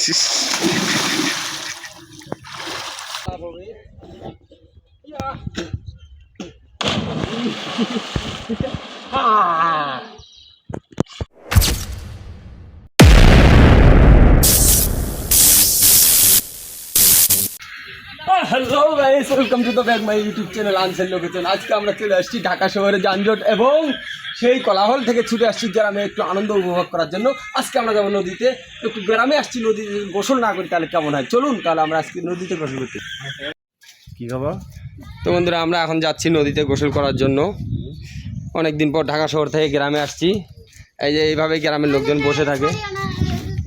Hello guys, welcome to the back my YouTube channel আনসেল location. আজকে আমরা চলে আসছি ঢাকা শহরে যানজট এবং সেই কোলাহল থেকে ছুটে আসছি গ্রামে একটু আনন্দ উপভোগ করার জন্য। আজকে আমরা যাবো নদীতে, একটু গ্রামে আসছি, নদীতে গোসল না করি তাহলে কেমন হয়? চলুন তাহলে আমরা আজকে নদীতে গোসল করতে। কি খবর? তো বন্ধুরা, আমরা এখন যাচ্ছি নদীতে গোসল করার জন্য। অনেকদিন পর ঢাকা শহর থেকে গ্রামে আসছি। এই যে এইভাবে গ্রামের লোকজন বসে থাকে,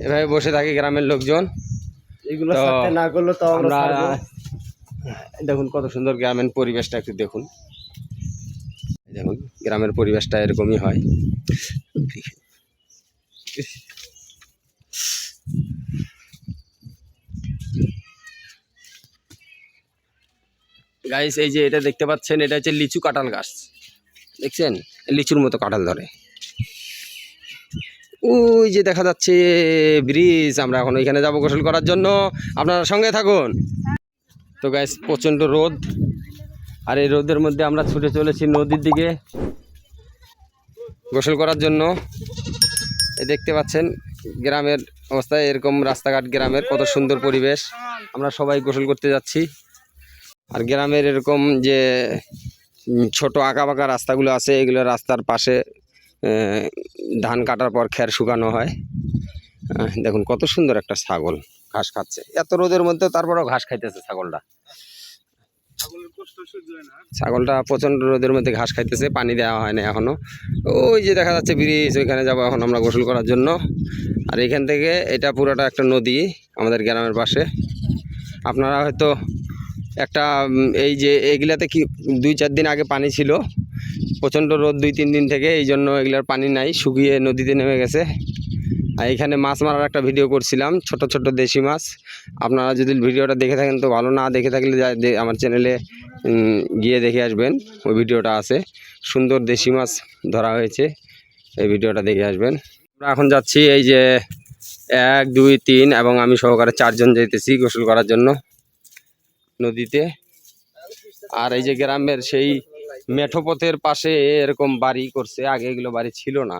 এভাবে বসে থাকে গ্রামের লোকজন। এগুলো সাথে না করলে তো আমরা দেখুন কত সুন্দর গ্রামের পরিবেশটা, একটু দেখুন। দেখুন গ্রামের পরিবেশটা এরকমই হয়। গাইস, এই যে এটা দেখতে পাচ্ছেন, এটা হচ্ছে লিচু কাঁঠাল গাছ। দেখছেন লিচুর মতো কাঁঠাল ধরে। ওই যে দেখা যাচ্ছে ব্রিজ। আমরা এখন ওইখানে যাবো গোসল করার জন্য, আপনারা সঙ্গে থাকুন। তো গাইস, প্রচণ্ড রোদ, আর এই রোদের মধ্যে আমরা ছুটে চলেছি নদীর দিকে গোসল করার জন্য। এই দেখতে পাচ্ছেন গ্রামের অবস্থা এরকম, রাস্তাঘাট গ্রামের কত সুন্দর পরিবেশ। আমরা সবাই গোসল করতে যাচ্ছি। আর গ্রামের এরকম যে ছোট আঁকাবাঁকা রাস্তাগুলো আছে, এগুলো রাস্তার পাশে ধান কাটার পর খ্যার শুকানো হয়। দেখুন কত সুন্দর একটা ছাগল ঘাস খাচ্ছে এত রোদের মধ্যে, তারপরেও ঘাস খাইতেছে ছাগলটা। ছাগলটা প্রচণ্ড রোদের মধ্যে ঘাস খাইতেছে, পানি দেওয়া হয় না এখনো। ওই যে দেখা যাচ্ছে ব্রিজ, ওইখানে যাবো এখন আমরা গোসল করার জন্য। আর এখান থেকে এটা পুরোটা একটা নদী আমাদের গ্রামের পাশে। আপনারা হয়তো একটা এই যে এগুলাতে কি 2-4 দিন আগে পানি ছিল, প্রচণ্ড রোদ 2-3 দিন থেকে, এই জন্য এগুলার পানি নাই, শুকিয়ে নদীতে নেমে গেছে। আর এখানে মাছ মারার একটা ভিডিও করছিলাম, ছোট ছোট দেশি মাছ। আপনারা যদি ভিডিওটা দেখে থাকেন তো ভালো, না দেখে থাকলে আমার চ্যানেলে গিয়ে দেখে আসবেন, ওই ভিডিওটা আছে। সুন্দর দেশি মাছ ধরা হয়েছে, এই ভিডিওটা দেখে আসবেন। আমরা এখন যাচ্ছি এই যে 1, 2, 3 এবং আমি সহকারে 4 জন যেতেছি গোসল করার জন্য নদীতে। আর এই যে গ্রামের সেই মেঠো পথের পাশে এরকম বাড়ি করছে, আগে এগুলো বাড়ি ছিল না,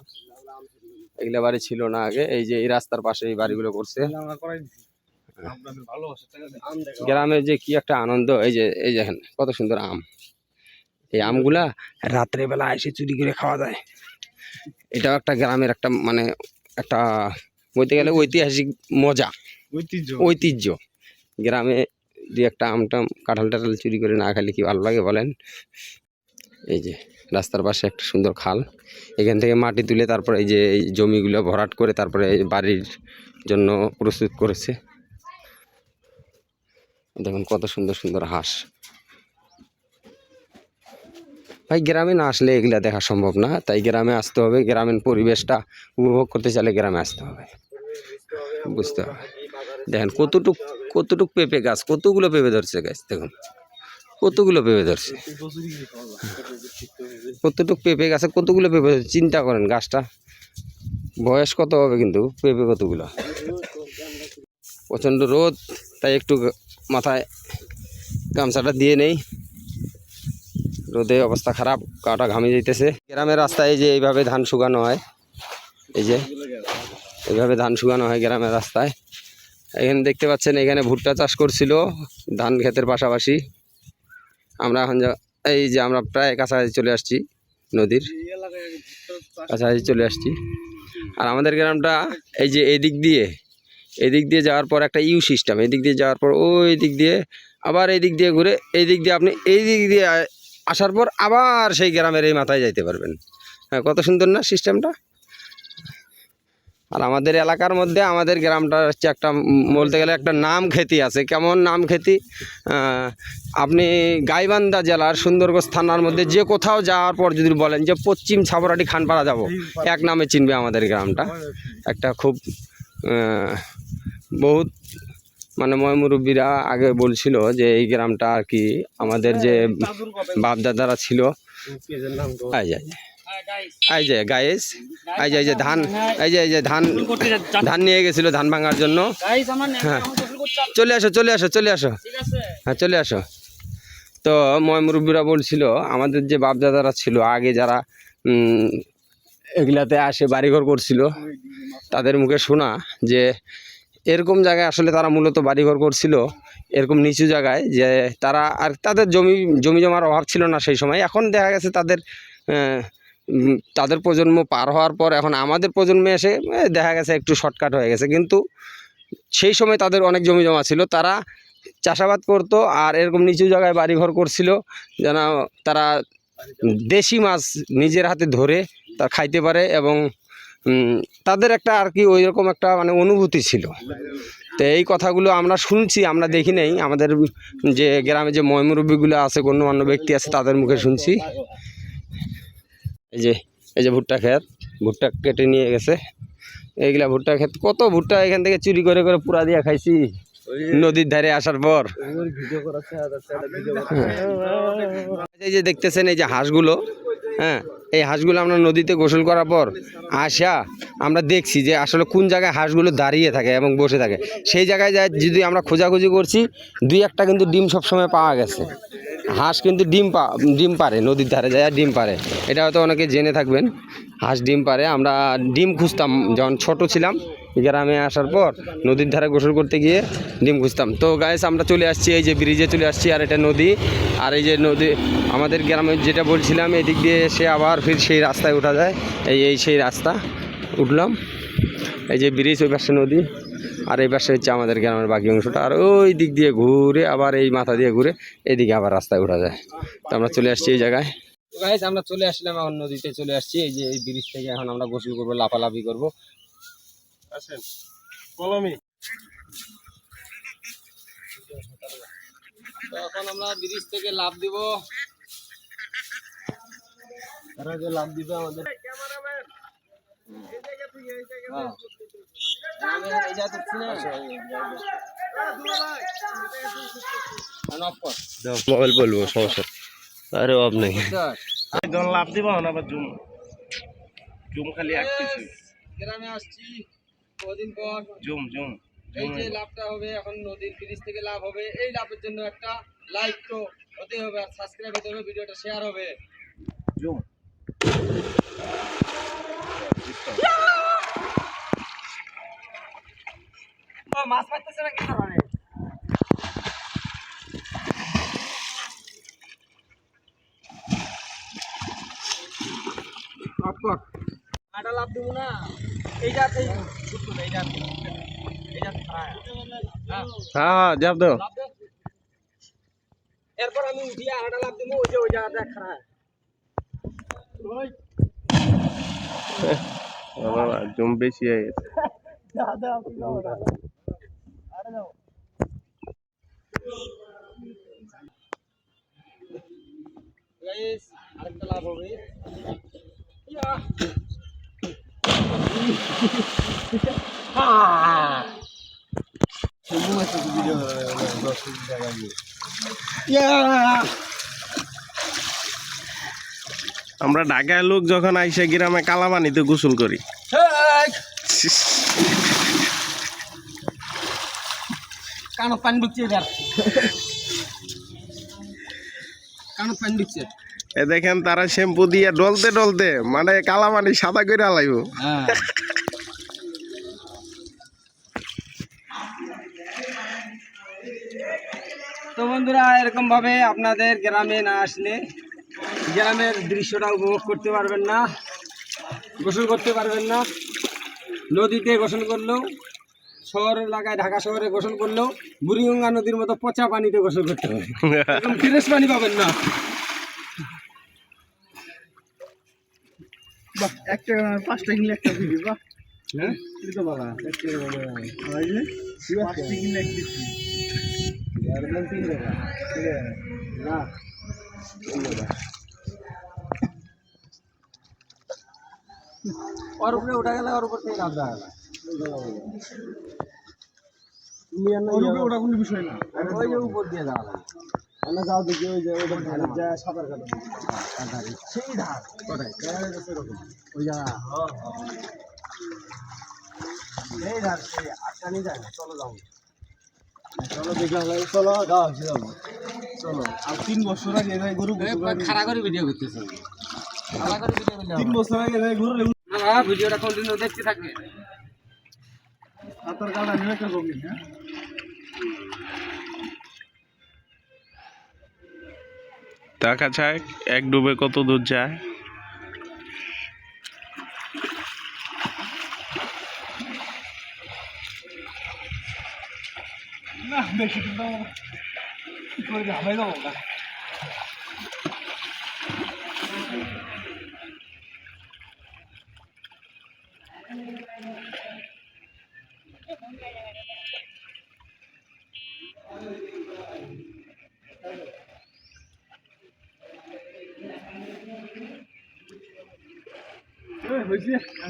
এগুলো বাড়ি ছিল না আগে। এই যে এই রাস্তার পাশে এই বাড়িগুলো করছে। গ্রামের যে কি একটা আনন্দ। এই যে দেখেন কত সুন্দর আম। এই আমগুলা রাত্রে বেলা এসে চুরি করে খাওয়া যায়। এটাও একটা গ্রামের একটা মানে একটা বলতে গেলে ঐতিহাসিক মজা, ঐতিহ্য। গ্রামে দু একটা আমটাম কাঁঠাল টাঠাল চুরি করে না খেলে কি ভালো লাগে বলেন। এই যে রাস্তার পাশে একটা সুন্দর খাল, এখান থেকে মাটি তুলে তারপর এই যে এই জমিগুলো ভরাট করে তারপরে বাড়ির জন্য প্রস্তুত করেছে। দেখুন কত সুন্দর সুন্দর হাঁস। ভাই গ্রামে না আসলে এগুলা দেখা সম্ভব না, তাই গ্রামে আসতে হবে। গ্রামের পরিবেশটা উপভোগ করতে চাইলে গ্রামে আসতে হবে, বুঝতে হবে। দেখেন কতটুক পেঁপে গাছ, কতগুলো পেঁপে ধরছে গাছ, দেখুন কতগুলো পেঁপে ধরছে, কতটুক পেঁপে গাছে কতগুলো পেঁপে ধরছে। চিন্তা করেন গাছটা বয়স কত হবে, কিন্তু পেঁপে কতগুলো। প্রচণ্ড রোদ, তাই একটু মাথায় গামছাটা দিয়ে নেই, রোদে অবস্থা খারাপ, গাটা ঘামে যাইতেছে। গ্রামের রাস্তায় এই যে এইভাবে ধান শুকানো হয়, এই যে এইভাবে ধান শুকানো হয় গ্রামের রাস্তায়। এখানে দেখতে পাচ্ছেন, এখানে ভুট্টা চাষ করছিল ধান ক্ষেতের পাশাপাশি। আমরা এখন এই যে আমরা প্রায় কাছাকাছি চলে আসছি, নদীর কাছাকাছি চলে আসছি। আর আমাদের গ্রামটা এই যে এদিক দিয়ে যাওয়ার পর একটা ইউ সিস্টেম, এদিক দিয়ে যাওয়ার পর ওই দিক দিয়ে আবার এই দিক দিয়ে ঘুরে এই দিক দিয়ে আপনি এই দিক দিয়ে আসার পর আবার সেই গ্রামের এই মাথায় যাইতে পারবেন। হ্যাঁ, কত সুন্দর না সিস্টেমটা। আর আমাদের এলাকার মধ্যে আমাদের গ্রামটা হচ্ছে একটা বলতে গেলে একটা নাম খ্যাতি আছে। কেমন নাম খ্যাতি? আপনি গাইবান্ধা জেলার সুন্দরগঞ্জ থানার মধ্যে যে কোথাও যাওয়ার পর যদি বলেন যে পশ্চিম ছাবরাটি খানপাড়া যাব, এক নামে চিনবে আমাদের গ্রামটা। একটা খুব বহুত মানে ময়মুরব্বীরা আগে বলছিল যে এই গ্রামটা আর কি আমাদের যে বাপদাদারা ছিল, এই যে গাইস, এই যে ধান, এই যে ধান নিয়ে গেছিল ধান ভাঙার জন্য। হ্যাঁ চলে আসো হ্যাঁ চলে আসো। তো মুরব্বীরা বলছিল আমাদের যে বাপদাদারা ছিল আগে যারা এগুলাতে আসে বাড়িঘর করছিল, তাদের মুখে শোনা যে এরকম জায়গায় আসলে তারা মূলত বাড়িঘর করছিল, এরকম নিচু জায়গায়, যে তারা আর তাদের জমি জমার অভাব ছিল না সেই সময়। এখন দেখা গেছে তাদের প্রজন্ম পার হওয়ার পর এখন আমাদের প্রজন্মে এসে দেখা গেছে একটু শর্টকাট হয়ে গেছে, কিন্তু সেই সময় তাদের অনেক জমি জমা ছিল, তারা চাষাবাদ করতো আর এরকম নিচু জায়গায় বাড়িঘর করছিল যেন তারা দেশি মাছ নিজের হাতে ধরে তা খাইতে পারে, এবং তাদের একটা আর কি ওই রকম একটা মানে অনুভূতি ছিল। তো এই কথাগুলো আমরা শুনছি, আমরা দেখি নাই, আমাদের যে গ্রামে যে মুরব্বিগুলো আছে, গণ্যমান্য ব্যক্তি আছে, তাদের মুখে শুনছি। এই যে ভুট্টা ক্ষেত, ভুট্টা কেটে নিয়ে গেছে, এইগুলা ভুট্টা ক্ষেত, কত ভুট্টা এখান থেকে চুরি করে করে পুরা দিয়া খাইছি নদীর ধারে আসার পর। এই যে দেখতেছেন এই যে হাঁসগুলো, হ্যাঁ এই হাঁসগুলো আমরা নদীতে গোসল করার পর আসা আমরা দেখছি যে আসলে কোন জায়গায় হাঁসগুলো দাঁড়িয়ে থাকে এবং বসে থাকে। সেই জায়গায় যায় যদি আমরা খোঁজাখুঁজি করছি, দুই একটা কিন্তু ডিম সবসময় পাওয়া গেছে। হাঁস কিন্তু ডিম পারে, নদীর ধারে যায় ডিম পারে, এটা হয়তো অনেকে জেনে থাকবেন। হাঁস ডিম পারে, আমরা ডিম খুঁজতাম যখন ছোট ছিলাম, গ্রামে আসার পর নদীর ধারে গোসল করতে গিয়ে ডিম খুঁজতাম। তো গাইস আমরা চলে আসছি এই যে ব্রিজে চলে আসছি, আর এটা নদী, আর এই যে নদী আমাদের গ্রামে যেটা বলছিলাম, এদিক দিয়ে এসে আবার ফির সেই রাস্তায় ওঠা যায়। এই সেই রাস্তা উঠলাম, এই যে ব্রিজ, ওই পাশে নদী, আর এই পাশে হচ্ছে আমাদের গ্রামের বাকি অংশটা, আর ওই দিক দিয়ে ঘুরে আবার এই মাথা দিয়ে ঘুরে এদিকে আবার রাস্তায় ওঠা যায়। তো আমরা চলে আসছি এই জায়গায়। গাইস আমরা চলে আসলাম এখন নদীতে চলে আসছি, এই যে এই ব্রিজ থেকে এখন আমরা গোসল করবো, লাফালাফি করবো। আসেন কলমি। তো এখন আমরা ব্রিজ থেকে লাফ দিব, তারা যে লাভ দিবে আমাদের মোবাইল বলবো সমস্যা, আরে অফ নেই লাভ দিব না, আবার জুম জুম খালি গ্রামে আসছি কদিন পর, এই যে লাভটা হবে এখন নদীর ব্রিজ থেকে লাভ হবে, এই লাভের জন্য একটা লাইক তো হতে হবে, আর সাবস্ক্রাইব হতে হবে, ভিডিওটা শেয়ার হবে। জুম মাছ পাইতেছে না কেন মানে আটা লাভ দিব না, হ্যাঁ যাব দাও। এরপর আমি উঠিয়ে আটা লাভ দিব, ওই যে ওই জায়গাটা খারাপ বাবা জুম বেশি হয়ে গেছে। আরেকটা লাভ হবে। আমরা ঢাকায় লোক যখন আইসা গ্রামে কালাপানিতে গোসল করি। কানো পানি ঢুকছে, কানো পানি ঢুকছে। এ দেখেন তারা শ্যাম্পু দিয়ে ডলতে ডলতে মানে কালাপানি সাদা করে আলাইব। তো বন্ধুরা এরকম ভাবে আপনাদের গ্রামে না আসলে গ্রামের দৃশ্যটা উপভোগ করতে পারবেন না, গোসল করতে পারবেন না। নদীতে গোসল করলেও, শহর এলাকায় ঢাকা শহরে গোসল করলেও বুড়িগঙ্গা নদীর মতো পচা পানিতে গোসল করতে হবে, এরকম ফ্রেশ পানি পাবেন না। একটা 5 টাকা কিনলে একটা ফ্রি, বাহ হ্যাঁ এটা তো ভালো, 1 টাকা ভালো হয়। এই যে 5 টাকা কিনলে একটা ফ্রি, আর 3 টাকা না ওর উপরে উঠা গেলে ওর উপর থেকে লাভ দেখা গেল, ওর উপরে ওটা কোনো বিষয় না, ওই যে উপর দিয়ে যাওয়া লাগে। আমরা যাও দেখি ওই যে ওইটা ধারে যা সাঁতার কাটা সেই ধার কোথায় এরকম ওই জায়গা এই ধার সেই আটটা নিয়ে যায় না চলো যাও চলো দেখলাম চলো যাও যাবো চলো আর 3 বছর আগে ভাই গরু খাড়া করে ভিডিও করতেছে 3 বছর আগে ভাই গরু ভিডিওটা কন্টিনিউ দেখতে থাকবে সাঁতার কাটা নিয়ে একটা গভীর হ্যাঁ দেখা যায় এক ডুবে কত দূর যায়। না বেশি দিন দাও কি করে যাবে যাবো না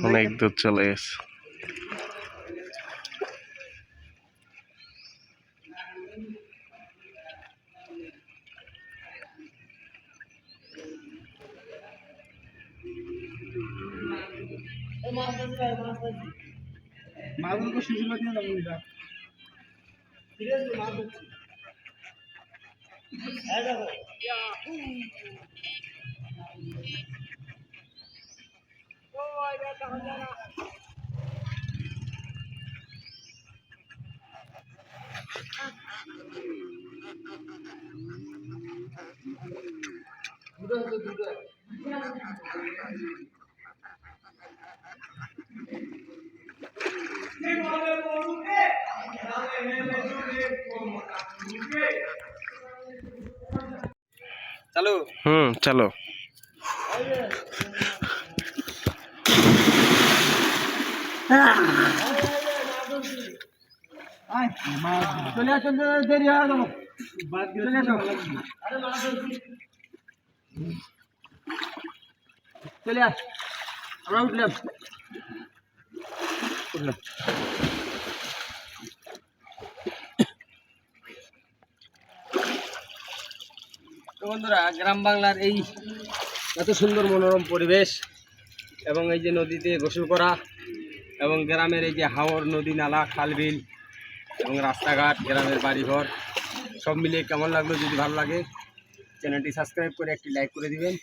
অনেক দূর চলে গেছে। মাগুরকে সুযোগ দিয়ে দাও এটা সিরিয়াসলি মার দিচ্ছি এই দেখো ওই বেটা হল না চালু চলো। চলে আসুন দেরি হয়ে যাবো চলে আসো চলে আস আমরা উঠলাম তো বন্ধুরা গ্রাম বাংলার এই এত সুন্দর মনোরম পরিবেশ এবং এই যে নদীতে গোসল করা এবং গ্রামের এই যে হাওর নদী নালা খাল বিল এবং রাস্তাঘাট গ্রামের বাড়িঘর সব মিলিয়ে কেমন লাগলো, যদি ভালো লাগে চ্যানেলটি সাবস্ক্রাইব করে একটি লাইক করে দিবেন।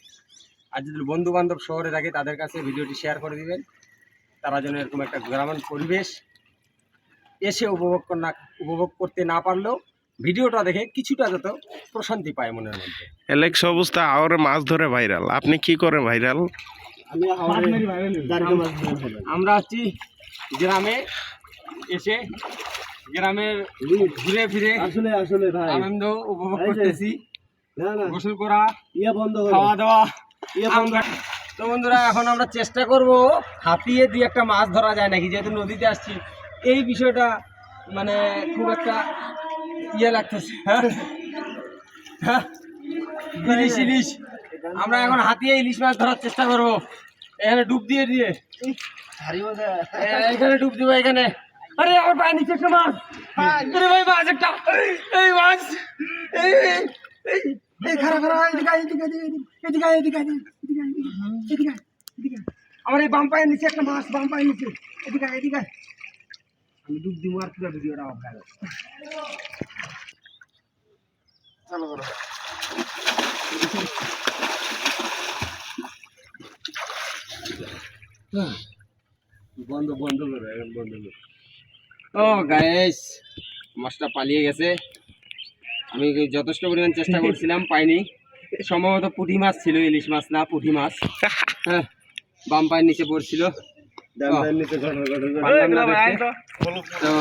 আর যদি বন্ধু বান্ধব শহরে থাকে তাদের কাছে ভিডিওটি শেয়ার করে দিবেন, তারা যেন এরকম একটা গ্রামীণ পরিবেশ এসে উপভোগ করতে না পারলেও ভিডিওটা দেখে কিছুটা যত প্রশান্তি পায় মনের মধ্যে। এলেক্স অবস্থা আওরে মাছ ধরে ভাইরাল, আপনি কি করে ভাইরাল? আমরা আছি গ্রামে, এসে গ্রামের ঘুরে ফিরে আসলে আসলে ভাই আনন্দ উপভোগ করতেছি। না না গোসল করা, বন্ধ খাওয়া দাওয়া। বন্ধ তো বন্ধুরা এখন আমরা চেষ্টা করব হাতিয়ে দিয়ে একটা মাছ ধরা যায় নাকি, যেহেতু নদীতে আসছি এই বিষয়টা মানে খুব একটা লাগতেছে। হ্যাঁ ইলিশ ইলিশ আমরা এখন হাতিয়ে ইলিশ মাছ ধরার চেষ্টা করব। এখানে ডুব দিয়ে দিয়ে এখানে ডুব দিব এখানে। আরে আমার পায়ে নিচে একটা মাছ, আরে ভাই মাছ একটা, এই মাছ এই খারাপ আমার এই বাম পায়ের নিচে একটা মাছ, বাম পায়ের নিচে এদিকে এদিকে আমি ডুব দিব আর পুরো ভিডিওটা অফ গেল। চলো করো বন্ধ বন্ধ করো এখন বন্ধ করো। ও গাইস মাছটা পালিয়ে গেছে, আমি যথেষ্ট পরিমাণ চেষ্টা করছিলাম পাইনি। সম্ভবত পুঁটি মাছ ছিল, ইলিশ মাছ না পুঁটি মাছ। হ্যাঁ বাম পায়ের নিচে পড়ছিল। তো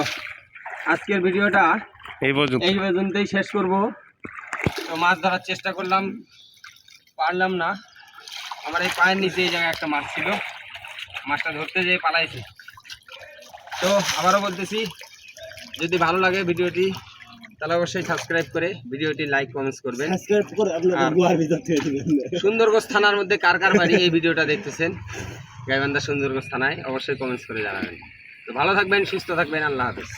আজকের ভিডিওটা এই পর্যন্তই শেষ করব। তো মাছ ধরার চেষ্টা করলাম, পারলাম না। আমার এই পায়ের নিচে এই জায়গায় একটা মাছ ছিল, মাছটা ধরতে যেয়ে পালাইছি। তো আবারও বলতেছি, যদি ভালো লাগে ভিডিওটি তাহলে অবশ্যই সাবস্ক্রাইব করে ভিডিওটি লাইক কমেন্টস করবেন। সুন্দরগঞ্জ থানার মধ্যে কার কার বাড়ি এই ভিডিওটা দেখতেছেন গাইবান্ধা সুন্দরগঞ্জ থানায়, অবশ্যই কমেন্টস করে জানাবেন। তো ভালো থাকবেন, সুস্থ থাকবেন, আল্লাহ হাফেজ।